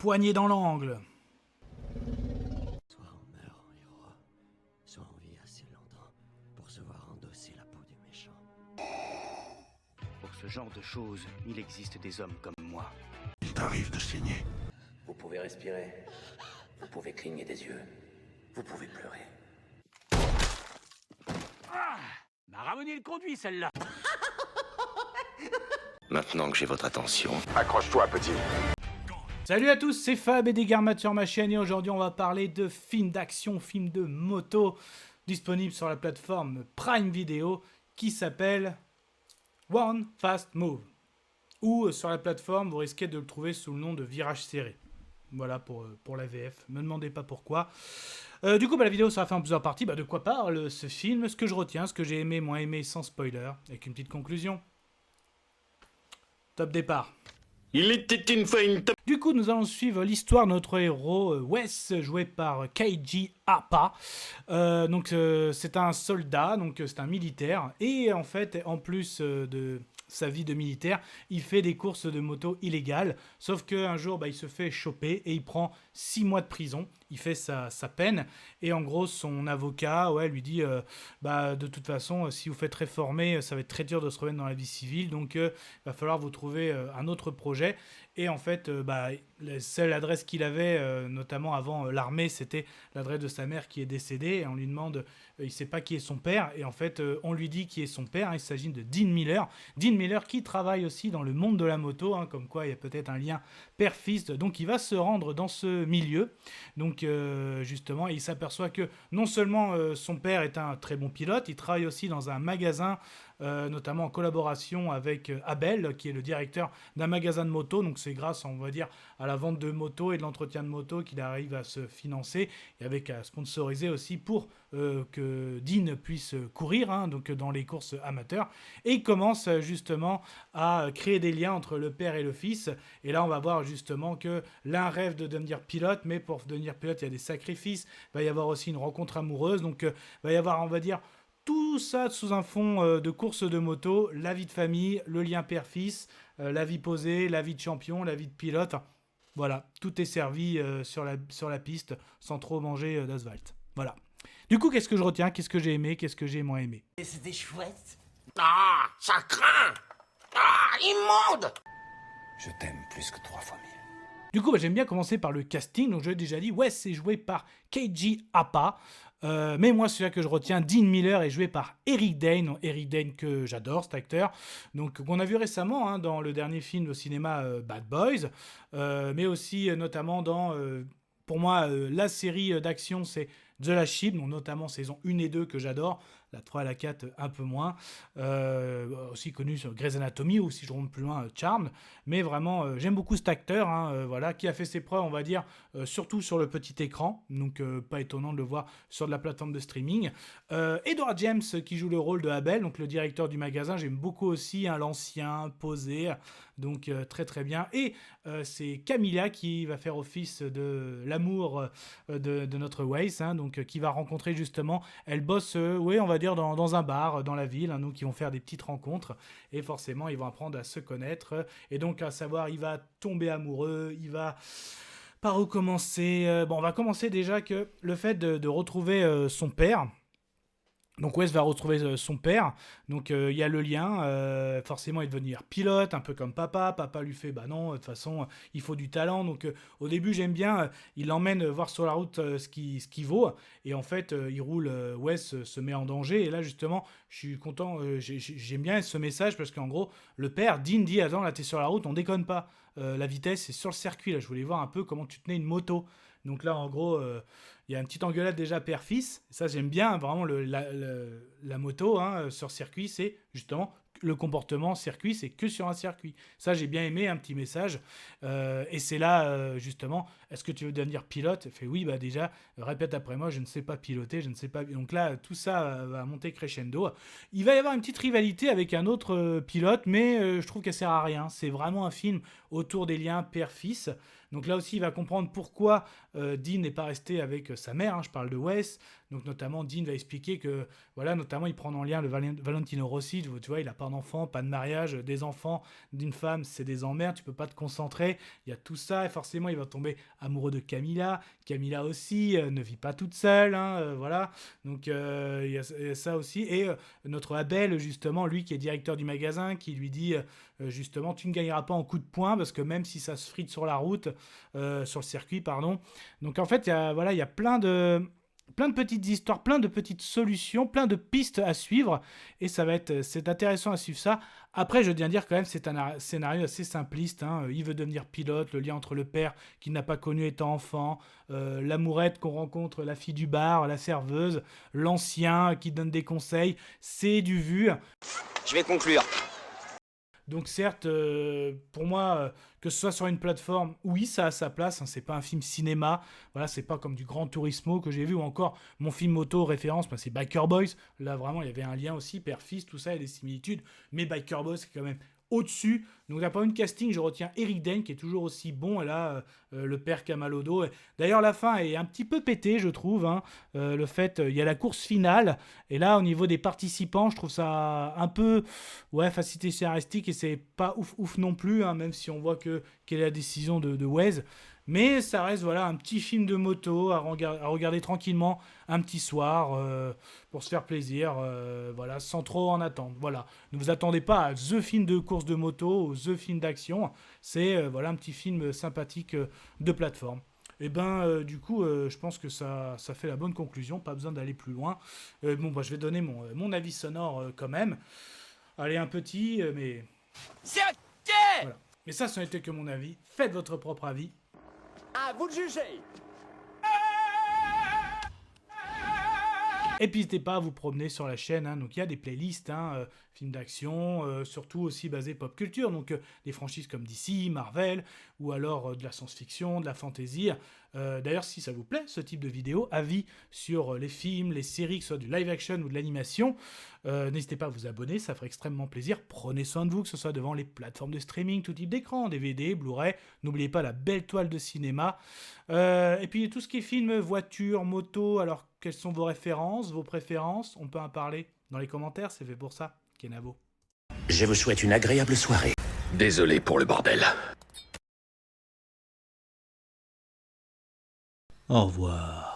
poignée dans l'angle. Soit on meurt en héros, soit on vit assez longtemps pour se voir endosser la peau du méchant. Pour ce genre de choses, il existe des hommes comme moi. Il t'arrive de saigner. Vous pouvez respirer, vous pouvez cligner des yeux, vous pouvez pleurer. M'a ramené le conduit, celle-là. Maintenant que j'ai votre attention, Accroche-toi, petit. Salut à tous, c'est Fab et Desgarmat sur ma chaîne et aujourd'hui on va parler de films d'action, films de moto disponibles sur la plateforme Prime Video qui s'appelle One Fast Move. Ou sur la plateforme vous risquez de le trouver sous le nom de Virage Serré. Voilà pour la VF, me demandez pas pourquoi. Du coup la vidéo sera faite en plusieurs parties. De quoi parle ce film, ce que je retiens, ce que j'ai aimé, moins aimé sans spoiler, avec une petite conclusion. Top départ. Il était une fois une top. Du coup, nous allons suivre l'histoire de notre héros Wes, joué par Keiji Apa. C'est un soldat, donc c'est un militaire. Et en fait, en plus de sa vie de militaire, il fait des courses de moto illégales. Sauf qu'un jour, il se fait choper et il prend 6 mois de prison. Il fait sa peine. Et en gros, son avocat lui dit de toute façon, si vous faites réformer, ça va être très dur de se remettre dans la vie civile. Donc, il va falloir vous trouver un autre projet. Et en fait, la seule adresse qu'il avait, notamment avant l'armée, c'était l'adresse de sa mère qui est décédée. Et on lui demande, il ne sait pas qui est son père. Et en fait, on lui dit qui est son père. Il s'agit de Dean Miller. Dean Miller qui travaille aussi dans le monde de la moto, comme quoi il y a peut-être un lien père-fils. Donc il va se rendre dans ce milieu. Donc justement, il s'aperçoit que non seulement son père est un très bon pilote, il travaille aussi dans un magasin, notamment en collaboration avec Abel, qui est le directeur d'un magasin de moto. Donc c'est grâce, on va dire, à la vente de motos et de l'entretien de motos qu'il arrive à se financer et avec à sponsoriser aussi pour que Dean puisse courir, donc dans les courses amateurs. Et il commence justement à créer des liens entre le père et le fils. Et là, on va voir justement que l'un rêve de devenir pilote, mais pour devenir pilote, il y a des sacrifices. Il va y avoir aussi une rencontre amoureuse. Donc, il va y avoir, on va dire, tout ça sous un fond de course de moto, la vie de famille, le lien père-fils, la vie posée, la vie de champion, la vie de pilote. Voilà, tout est servi sur la piste sans trop manger d'asphalte. Voilà. Du coup, qu'est-ce que je retiens? Qu'est-ce que j'ai aimé? Qu'est-ce que j'ai moins aimé? Et c'était chouette. Ah, ça craint. Ah, immonde. je t'aime plus que 3 fois 1000. Du coup, j'aime bien commencer par le casting. Donc, je l'ai déjà dit, c'est joué par Keiji Apa. Mais moi, celui-là que je retiens, Dean Miller, est joué par Eric Dane. Eric Dane que j'adore, cet acteur. Donc, qu'on a vu récemment dans le dernier film au cinéma Bad Boys. Mais aussi, notamment dans, pour moi, la série d'action, c'est The Last Ship, donc notamment saison 1 et 2 que j'adore. La 3 et la 4 un peu moins. Aussi connu sur Grey's Anatomy ou si je remonte plus loin, Charmed. Mais vraiment, j'aime beaucoup cet acteur, qui a fait ses preuves, on va dire, surtout sur le petit écran. Donc pas étonnant de le voir sur de la plateforme de streaming. Edward James qui joue le rôle de Abel, donc le directeur du magasin. J'aime beaucoup aussi l'ancien, posé. Donc très très bien. Et c'est Camilla qui va faire office de l'amour de notre Weiss, donc qui va rencontrer justement, elle bosse, on va dire dans un bar dans la ville, donc ils vont faire des petites rencontres et forcément ils vont apprendre à se connaître et donc à savoir il va tomber amoureux, il va par où commencer. On va commencer déjà que le fait de retrouver son père. Donc Wes va retrouver son père, donc il y a le lien, forcément il va devenir pilote, un peu comme papa lui fait non, de toute façon il faut du talent, donc au début j'aime bien, il l'emmène voir sur la route ce qu'il vaut, et en fait il roule, Wes se met en danger, et là justement je suis content, j'aime bien ce message, parce qu'en gros le père, Dean, dit attends là t'es sur la route, on déconne pas, la vitesse c'est sur le circuit, là je voulais voir un peu comment tu tenais une moto. Donc là, en gros, il y a une petite engueulade déjà père-fils. Ça, j'aime bien vraiment la moto sur circuit. C'est justement le comportement circuit, c'est que sur un circuit. Ça, j'ai bien aimé, un petit message. Et c'est là, justement, est-ce que tu veux devenir pilote? Il fait oui, déjà, répète après moi, je ne sais pas piloter, je ne sais pas. Donc là, tout ça va monter crescendo. Il va y avoir une petite rivalité avec un autre pilote, mais je trouve qu'elle sert à rien. C'est vraiment un film autour des liens père-fils. Donc là aussi, il va comprendre pourquoi Dean n'est pas resté avec sa mère. Je parle de Wes. Donc notamment, Dean va expliquer que, voilà, notamment, il prend en lien le Valentino Rossi, tu vois, il n'a pas d'enfant, pas de mariage, des enfants d'une femme, c'est des emmerdes, tu peux pas te concentrer, il y a tout ça, et forcément, il va tomber amoureux de Camilla. Camilla aussi ne vit pas toute seule, hein, voilà. Donc il y a ça aussi. Et notre Abel, justement, lui qui est directeur du magasin, qui lui dit justement, tu ne gagneras pas en coup de poing parce que même si ça se frite sur la route, sur le circuit, pardon. Donc en fait, il y a plein de petites histoires, plein de petites solutions, plein de pistes à suivre, et c'est intéressant à suivre ça. Après, je viens dire quand même, c'est un scénario assez simpliste, hein. Il veut devenir pilote, le lien entre le père qu'il n'a pas connu étant enfant, l'amourette qu'on rencontre, la fille du bar, la serveuse, l'ancien qui donne des conseils, c'est du vu. Je vais conclure. Donc certes, pour moi, que ce soit sur une plateforme, oui, ça a sa place, hein, c'est pas un film cinéma, voilà, c'est pas comme du Gran Turismo que j'ai vu, ou encore mon film auto référence, c'est Biker Boys, là vraiment il y avait un lien aussi, père-fils, tout ça, il y a des similitudes, mais Biker Boys c'est quand même au-dessus. Donc d'un point de vue casting, je retiens Eric Dane qui est toujours aussi bon, et là, le père qui a mal au dos. D'ailleurs, la fin est un petit peu pétée, je trouve, hein. Le fait, il y a la course finale, et là, au niveau des participants, je trouve ça un peu, ouais, facilité scénaristique, et c'est pas ouf non plus, hein, même si on voit quelle est la décision de Wes. Mais ça reste, voilà, un petit film de moto à regarder tranquillement un petit soir pour se faire plaisir, voilà, sans trop en attendre. Voilà, ne vous attendez pas à the film de course de moto ou the film d'action. C'est voilà, un petit film sympathique de plateforme. Et du coup, je pense que ça fait la bonne conclusion. Pas besoin d'aller plus loin. Je vais donner mon avis sonore quand même. Allez, un petit, mais... C'est ok. Voilà. Mais ça n'était que mon avis. Faites votre propre avis. À vous de juger. Et puis n'hésitez pas à vous promener sur la chaîne, hein. Donc il y a des playlists, hein, films d'action, surtout aussi basés pop culture, donc des franchises comme DC, Marvel, ou alors de la science-fiction, de la fantasy. D'ailleurs, si ça vous plaît, ce type de vidéo, avis sur les films, les séries, que ce soit du live action ou de l'animation, n'hésitez pas à vous abonner, ça ferait extrêmement plaisir. Prenez soin de vous, que ce soit devant les plateformes de streaming, tout type d'écran, DVD, Blu-ray. N'oubliez pas la belle toile de cinéma. Et puis tout ce qui est film, voiture, moto, alors quelles sont vos références, vos préférences? On peut en parler dans les commentaires, c'est fait pour ça. Kenavo. Je vous souhaite une agréable soirée. Désolé pour le bordel. Au revoir.